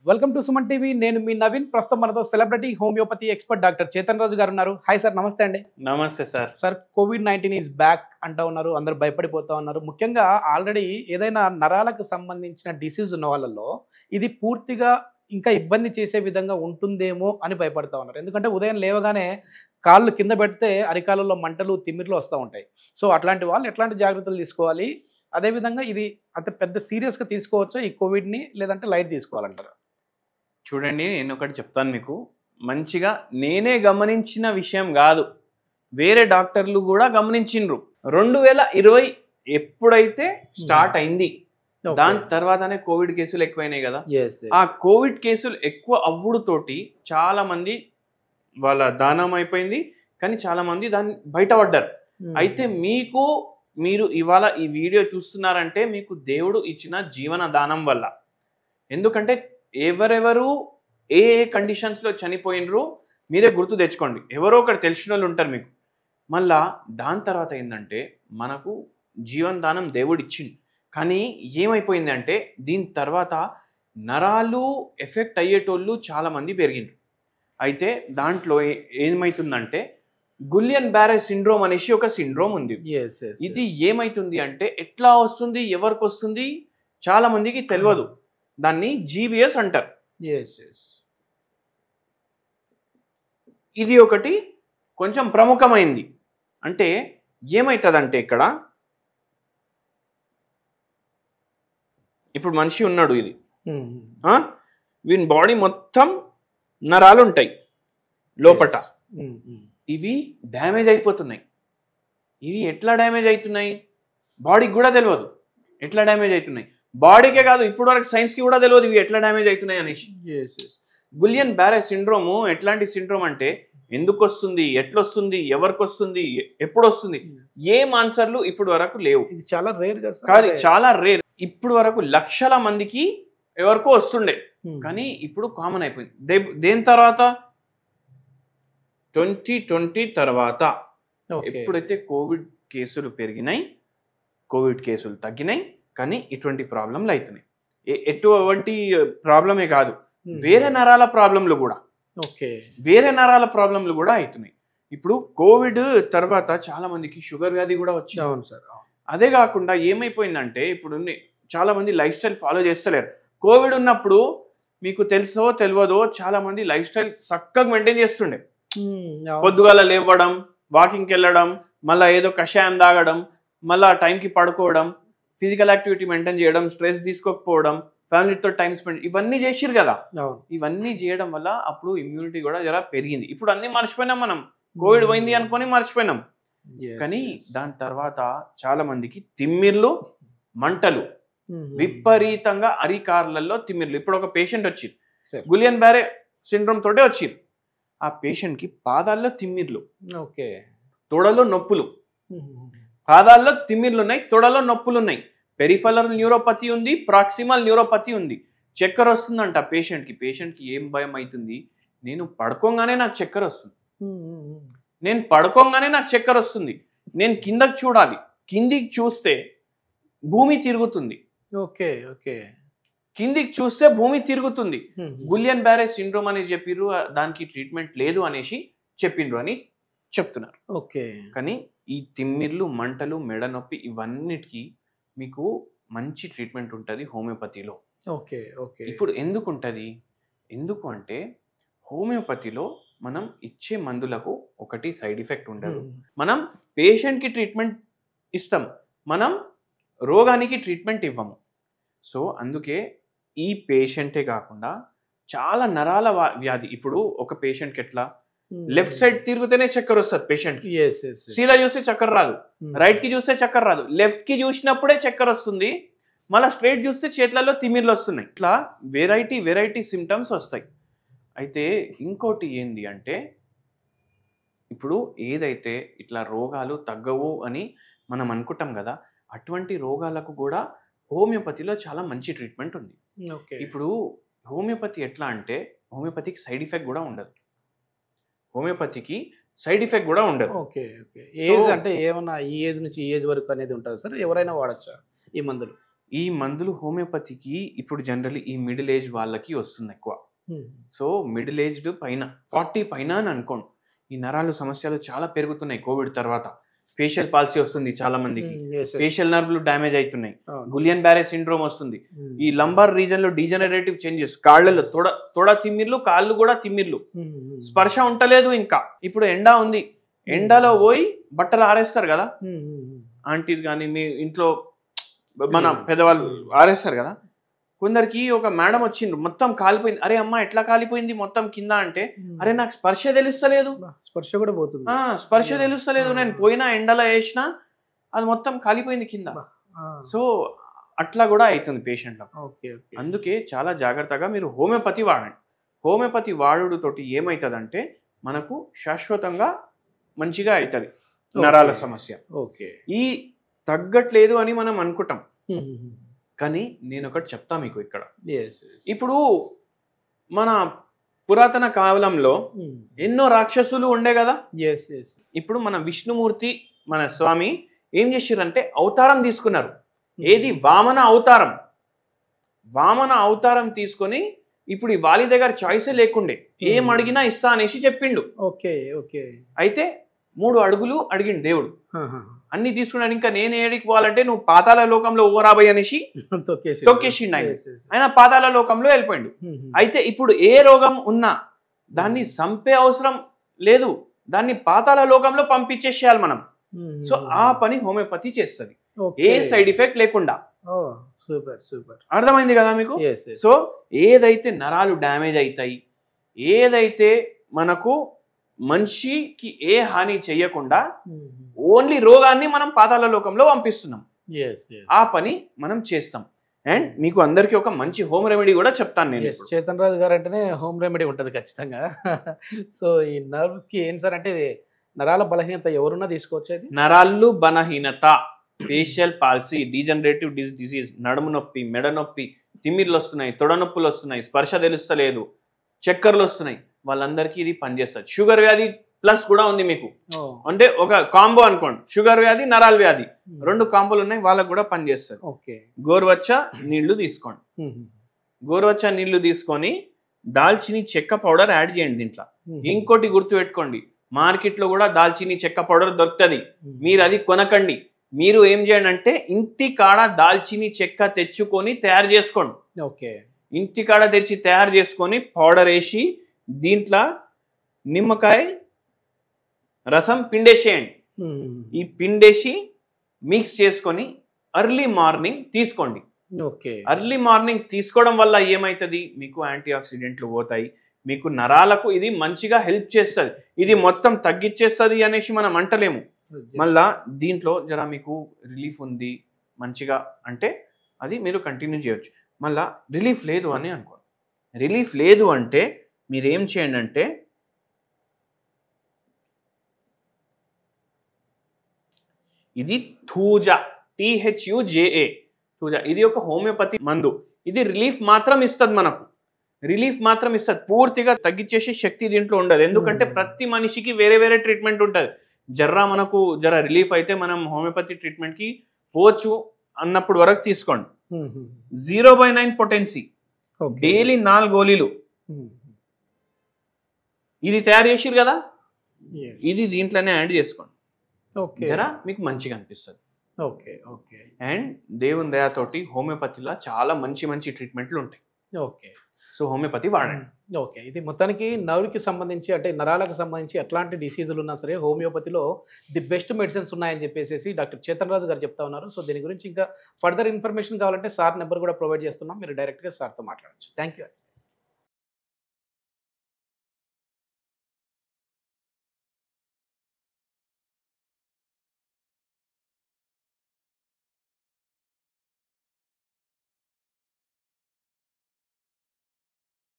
Welcome to Suman TV. నేను మీ నవీన్. ప్రస్తుతం మనతో celebrity homeopathy expert doctor Chetan Raju గారు ఉన్నారు. హాయ్ సార్, నమస్తే అండి. నమస్తే సార్. సార్, కోవిడ్-19 ఈజ్ బ్యాక్ అంటూ ఉన్నారు, అందరూ భయపడిపోతా ఉన్నారు. ముఖ్యంగా ఆల్రెడీ ఏదైనా నరాలకు సంబంధించిన డిసీజ్ ఉన్న వాళ్ళల్లో ఇది పూర్తిగా ఇంకా ఇబ్బంది చేసే విధంగా ఉంటుందేమో అని భయపడతా ఉన్నారు. ఎందుకంటే ఉదయం లేవగానే కాళ్ళు కింద పెడితే అరికాలలో మంటలు, తిమ్మిర్లు వస్తూ ఉంటాయి. సో అట్లాంటి వాళ్ళు ఎట్లాంటి జాగ్రత్తలు తీసుకోవాలి? అదేవిధంగా ఇది అంత పెద్ద సీరియస్గా తీసుకోవచ్చా ఈ కోవిడ్ని, లేదంటే లైట్ తీసుకోవాలంటారా? చూడండి, నేను ఒకటి చెప్తాను మీకు. మంచిగా నేనే గమనించిన విషయం కాదు, వేరే డాక్టర్లు కూడా గమనించిండ్రు. 2020 ఎప్పుడైతే స్టార్ట్ అయింది, దాని తర్వాతనే కోవిడ్ కేసులు ఎక్కువైనాయి కదా. ఆ కోవిడ్ కేసులు ఎక్కువ అవ్వుడుతోటి చాలా మంది వాళ్ళ దానం అయిపోయింది, కానీ చాలా మంది దాన్ని బయటపడ్డారు. అయితే మీరు ఇవాళ ఈ వీడియో చూస్తున్నారంటే మీకు దేవుడు ఇచ్చిన జీవన దానం వల్ల. ఎందుకంటే ఎవరెవరు ఏ కండిషన్స్లో చనిపోయినరు మీరే గుర్తు తెచ్చుకోండి. ఎవరో ఒకటి తెలిసిన వాళ్ళు ఉంటారు మీకు. మళ్ళా దాని తర్వాత ఏంటంటే మనకు జీవన దానం దేవుడు ఇచ్చింది, కానీ ఏమైపోయింది అంటే దీని తర్వాత నరాలు ఎఫెక్ట్ అయ్యేటోళ్ళు చాలామంది పెరిగిండ్రు. అయితే దాంట్లో ఏమవుతుందంటే గులియన్ బ్యారే సిండ్రోమ్ అనేసి ఒక సిండ్రోమ్ ఉంది. ఇది ఏమైతుంది అంటే ఎట్లా వస్తుంది, ఎవరికి వస్తుంది చాలా మందికి తెలియదు. దాన్ని జీబీఎస్ అంటారు. ఇది ఒకటి కొంచెం ప్రముఖమైంది. అంటే ఏమవుతుందంటే ఇక్కడ ఇప్పుడు మనిషి ఉన్నాడు, ఇది వీని బాడీ మొత్తం నరాలు ఉంటాయి లోపట. ఇవి డ్యామేజ్ అయిపోతున్నాయి. ఇవి ఎట్లా డ్యామేజ్ అవుతున్నాయి బాడీకి కూడా తెలియదు. ఎట్లా డ్యామేజ్ అవుతున్నాయి బాడీకే కాదు, ఇప్పుడు వరకు సైన్స్కి కూడా తెలియదు ఇవి ఎట్లా డ్యామేజ్ అవుతున్నాయి అనేసి. గులియన్ బ్యారే సిండ్రోమ్ ఎట్లాంటి సిండ్రోమ్ అంటే ఎందుకు వస్తుంది, ఎట్లొస్తుంది, ఎవరికి వస్తుంది, ఎప్పుడు వస్తుంది, ఏం ఆన్సర్లు ఇప్పుడు వరకు లేవు. ఇది చాలా రేర్ కాదు, చాలా రేర్. ఇప్పుడు వరకు లక్షల మందికి ఎవరికో వస్తుండే, కానీ ఇప్పుడు కామన్ అయిపోయింది. దేని తర్వాత 2020 తర్వాత ఎప్పుడైతే కోవిడ్ కేసులు పెరిగినాయి, కోవిడ్ కేసులు తగ్గినాయి, కానీ ఇటువంటి ప్రాబ్లంలు అవుతున్నాయి. ఎటువంటి ప్రాబ్లమే కాదు, వేరే నరాల ప్రాబ్లంలు కూడా అవుతున్నాయి. ఇప్పుడు కోవిడ్ తర్వాత చాలా మందికి షుగర్ వ్యాధి కూడా వచ్చింది. అవును సార్. అదే కాకుండా ఏమైపోయిందంటే ఇప్పుడు చాలా మంది లైఫ్ స్టైల్ ఫాలో చేస్తలేరు. కోవిడ్ ఉన్నప్పుడు మీకు తెలుసో తెలియదో చాలా మంది లైఫ్ స్టైల్ చక్కగా మెయింటైన్ చేస్తుండే. పొద్దుగాల లేవడం, వాకింగ్కి వెళ్ళడం, మళ్ళీ ఏదో కషాయం తాగడం, మళ్ళీ టైంకి పడుకోవడం, ఫిజికల్ యాక్టివిటీ మెయింటైన్ చేయడం, స్ట్రెస్ తీసుకోకపోవడం, ఫ్యామిలీతో టైం స్పెండ్, ఇవన్నీ చేసిరు కదా. ఇవన్నీ చేయడం వల్ల అప్పుడు ఇమ్యూనిటీ కూడా జర పెరిగింది. ఇప్పుడు అన్ని మర్చిపోయినాం మనం, కోవిడ్ పోయింది అనుకొని మర్చిపోయినాం. కానీ దాని తర్వాత చాలా మందికి తిమ్మిర్లు, మంటలు, విపరీతంగా అరికార్లలో తిమ్మిర్లు. ఇప్పుడు ఒక పేషెంట్ వచ్చింది, గులియన్ బ్యారే సిండ్రోమ్ తోటే వచ్చింది. ఆ పేషెంట్ కి పాదాల్లో తిమ్మిర్లు, తొడలో నొప్పులు, పాదాల్లో తిమ్మిర్లు ఉన్నాయి, తొడలో నొప్పులు ఉన్నాయి. పెరిఫెరల్ న్యూరోపతి ఉంది, ప్రాక్సిమల్ న్యూరోపతి ఉంది. చక్కెర వస్తుందంట పేషెంట్కి. పేషెంట్కి ఏం భయం అవుతుంది, నేను పడుకోగానే నాకు చక్కెర వస్తుంది, నేను కిందకి చూడాలి, కిందికి చూస్తే భూమి తిరుగుతుంది, కిందికి చూస్తే భూమి తిరుగుతుంది. గులియన్ బ్యారే సిండ్రోమ్ అని చెప్పిర్రు, దానికి ట్రీట్మెంట్ లేదు అనేసి చెప్పిండ్రు అని చెప్తున్నారు. కానీ ఈ తిమ్మిర్లు, మంటలు, మెడ నొప్పి, ఇవన్నిటికీ మీకు మంచి ట్రీట్మెంట్ ఉంటుంది హోమియోపతిలో. ఇప్పుడు ఎందుకు ఉంటుంది? ఎందుకు అంటే హోమియోపతిలో మనం ఇచ్చే మందులకు ఒకటి సైడ్ ఎఫెక్ట్ ఉండదు. మనం పేషెంట్కి ట్రీట్మెంట్ ఇస్తాం, మనం రోగానికి ట్రీట్మెంట్ ఇవ్వము. సో అందుకే ఈ పేషెంటే కాకుండా చాలా నరాల వ్యాధి. ఇప్పుడు ఒక పేషెంట్కి ఎట్లా లెఫ్ట్ సైడ్ తిరిగితేనే చక్కెర వస్తుంది పేషెంట్కి, సీదా చూస్తే చక్కెర రాదు, రైట్ కి చూస్తే చక్కెర రాదు, లెఫ్ట్ కి చూసినప్పుడే చక్కెర వస్తుంది, మళ్ళీ స్ట్రైట్ చూస్తే చేతులలో తిమ్మిర్లు వస్తున్నాయి. ఇట్లా వెరైటీ సిమ్టమ్స్ వస్తాయి. అయితే ఇంకోటి ఏంది అంటే ఇప్పుడు ఏదైతే ఇట్లా రోగాలు తగ్గవు అని మనం అనుకుంటాం కదా, అటువంటి రోగాలకు కూడా హోమియోపతిలో చాలా మంచి ట్రీట్మెంట్ ఉంది. ఇప్పుడు హోమియోపతి ఎట్లా అంటే హోమియోపతికి సైడ్ ఎఫెక్ట్ కూడా ఉండదు. ఏజ్ అంటే ఏమన్నా ఈ ఏజ్ నుంచి ఈ ఏజ్ వరకు అనేది ఉంటుంది సార్? ఎవరైనా వాడచ్చా ఈ మందులు? ఈ మందులు హోమియోపతికి ఇప్పుడు జనరల్లీ ఈ మిడిల్ ఏజ్ వాళ్ళకి వస్తుంది ఎక్కువ. సో మిడిల్ ఏజ్డ్ పైన 40 పైన అని అనుకోండి, ఈ నరాలు సమస్యలు చాలా పెరుగుతున్నాయి. కోవిడ్ తర్వాత ఫేషియల్ పాలసీ వస్తుంది, చాలా మందికి ఫేషియల్ నర్వ్లు డ్యామేజ్ అవుతున్నాయి, గులియన్ బ్యారే సిండ్రోమ్ వస్తుంది, ఈ లంబార్ రీజన్ లో డీజనరేటివ్ చేంజెస్, కాళ్ళలో తొడ తిమ్మిర్లు, కాళ్ళు కూడా తిమ్మిర్లు, స్పర్శ ఉంటలేదు. ఇంకా ఇప్పుడు ఎండ ఉంది, ఎండలో పోయి బట్టలు ఆరేస్తారు కదా ఆంటీస్ కానీ, మీ ఇంట్లో మన పెద్దవాళ్ళు ఆరేస్తారు కదా. కొందరికి ఒక మేడం వచ్చిండ్రు, మొత్తం కాలిపోయింది. అరే అమ్మ ఎట్లా కాలిపోయింది మొత్తం కింద అంటే, అరే నాకు స్పర్శ తెలుస్తలేదు. స్పర్శ కూడా పోతుంది. స్పర్శ తెలుస్తలేదు, నేను పోయినా ఎండలో వేసినా అది మొత్తం కాలిపోయింది కింద. సో అట్లా కూడా అవుతుంది పేషెంట్లకు. అందుకే చాలా జాగ్రత్తగా మీరు హోమియోపతి వాడండి. హోమియోపతి వాడుతోటి ఏమవుతుందంటే మనకు శాశ్వతంగా మంచిగా అవుతుంది నరాల సమస్య. ఈ తగ్గట్లేదు అని మనం అనుకుంటాం, కానీ నేను ఒకటి చెప్తా మీకు ఇక్కడ. ఇప్పుడు మన పురాతన కాలంలో ఎన్నో రాక్షసులు ఉండే కదా. ఇప్పుడు మన విష్ణుమూర్తి మన స్వామి ఏం చేసిర్రంటే అవతారం తీసుకున్నారు. ఏది? వామన అవతారం. వామన అవతారం తీసుకొని ఇప్పుడు ఈ వాలి దగ్గర చాయిసే లేకుండే, ఏం అడిగినా ఇస్తా అనేసి చెప్పిండు. అయితే 3 అడుగులు అడిగిండు దేవుడు, అన్ని తీసుకున్నాడు. ఇంకా నేను ఏడికి పోవాలంటే నువ్వు పాతాళ లోకంలో ఓవరాబోయ్ అనేసి తొక్కేసిండు ఆయన పాతాళ లోకంలో వెళ్ళిపోయిండు. అయితే ఇప్పుడు ఏ రోగం ఉన్నా దాన్ని చంపే అవసరం లేదు, దాన్ని పాతాళ లోకంలో పంపించేసేయాలి మనం. సో ఆ పని హోమియోపతి చేస్తుంది, ఏ సైడ్ ఎఫెక్ట్ లేకుండా. అర్థమైంది కదా మీకు? సో ఏదైతే నరాలు డ్యామేజ్ అవుతాయి, ఏదైతే మనకు మనిషికి ఏ హాని చెయ్యకుండా ఓన్లీ రోగాన్ని మనం పాతాళ లోకంలో పంపిస్తున్నాం, ఆ పని మనం చేస్తాం. అండ్ మీకు అందరికి ఒక మంచి హోమ్ రెమెడీ కూడా చెప్తాను నేను. చేతన్ రాజు గారు అంటేనే హోమ్ రెమెడీ ఉంటుంది ఖచ్చితంగా. సో ఈ నర్వ్ కి ఏం సార్ అంటే నరాల బలహీనత ఎవరున్నా తీసుకోవచ్చు. నరాలు బలహీనత, ఫేషియల్ పాలసీ, డీజనరేటివ్ డిసీజ్, నడుము నొప్పి, మెడ నొప్పి, తిమ్మిర్లు వస్తున్నాయి, తొడ నొప్పులు వస్తున్నాయి, స్పర్శ తెలుస్తలేదు, చక్కర్లు వస్తున్నాయి, వాళ్ళందరికీ ఇది పనిచేస్తుంది. షుగర్ వ్యాధి ప్లస్ కూడా ఉంది మీకు, అంటే ఒక కాంబో అనుకోండి, షుగర్ వ్యాధి నరాల వ్యాధి 2 కాంబోలు ఉన్నాయి, వాళ్ళకు కూడా పనిచేస్తుంది. గోరువెచ్చ నీళ్లు తీసుకోండి, గోరువెచ్చ నీళ్లు తీసుకొని దాల్చిని చెక్క పౌడర్ యాడ్ చేయండి దీంట్లో. ఇంకోటి గుర్తుపెట్టుకోండి, మార్కెట్లో కూడా దాల్చిని చెక్క పౌడర్ దొరుకుతుంది, మీరు అది కొనకండి. మీరు ఏం చేయండి అంటే ఇంటి కాడ దాల్చిని చెక్క తెచ్చుకొని తయారు చేసుకోండి. ఇంటి కాడ తెచ్చి తయారు చేసుకొని పౌడర్ వేసి దీంట్లో నిమ్మకాయ రసం పిండేసేయండి. ఈ పిండేసి మిక్స్ చేసుకొని ఎర్లీ మార్నింగ్ తీసుకోండి. ఎర్లీ మార్నింగ్ తీసుకోవడం వల్ల ఏమవుతుంది, మీకు యాంటీ ఆక్సిడెంట్లు పోతాయి, మీకు నరాలకు ఇది మంచిగా హెల్ప్ చేస్తుంది. ఇది మొత్తం తగ్గించేస్తుంది అనేసి మనం అంటలేము. మళ్ళా దీంట్లో జర మీకు రిలీఫ్ ఉంది మంచిగా అంటే అది మీరు కంటిన్యూ చేయొచ్చు. మళ్ళా రిలీఫ్ లేదు అని అనుకోండి, రిలీఫ్ లేదు అంటే మీరు ఏం చేయండి అంటే ఇది థూజా, THUJA, థూజా, ఇది ఒక హోమియోపతి మందు. ఇది రిలీఫ్ మాత్రం ఇస్తుంది, మనకు రిలీఫ్ మాత్రం ఇస్తుంది, పూర్తిగా తగ్గించేసే శక్తి దీంట్లో ఉండదు. ఎందుకంటే ప్రతి మనిషికి వేరే వేరే ట్రీట్మెంట్ ఉంటుంది. మనకు రిలీఫ్ అయితే మనం హోమియోపతి ట్రీట్మెంట్కి పోవచ్చు అన్నప్పుడు వరకు తీసుకోండి. 0/9 పొటెన్సీ, డైలీ 4 గోళీలు. ఇది తయారు చేసిరు కదా, ఇది దీంట్లోనే యాడ్ చేసుకోండి, మీకు మంచిగా అనిపిస్తుంది. అండ్ దేవుని దయతోటి హోమియోపతిలో చాలా మంచి మంచి ట్రీట్మెంట్లు ఉంటాయి. సో హోమియోపతి వాడండి. ఇది మొత్తానికి నర్వ్కి సంబంధించి అంటే నరాలకు సంబంధించి ఎట్లాంటి డిసీజులు ఉన్నా సరే హోమియోపతిలో ది బెస్ట్ మెడిసిన్స్ ఉన్నాయని చెప్పేసి డాక్టర్ చేతన్ రాజు గారు చెప్తా ఉన్నారు. సో దీని గురించి ఇంకా ఫర్దర్ ఇన్ఫర్మేషన్ కావాలంటే సార్ నెంబర్ కూడా ప్రొవైడ్ చేస్తున్నాం, మీరు డైరెక్ట్గా సార్తో మాట్లాడచ్చు. Thank you.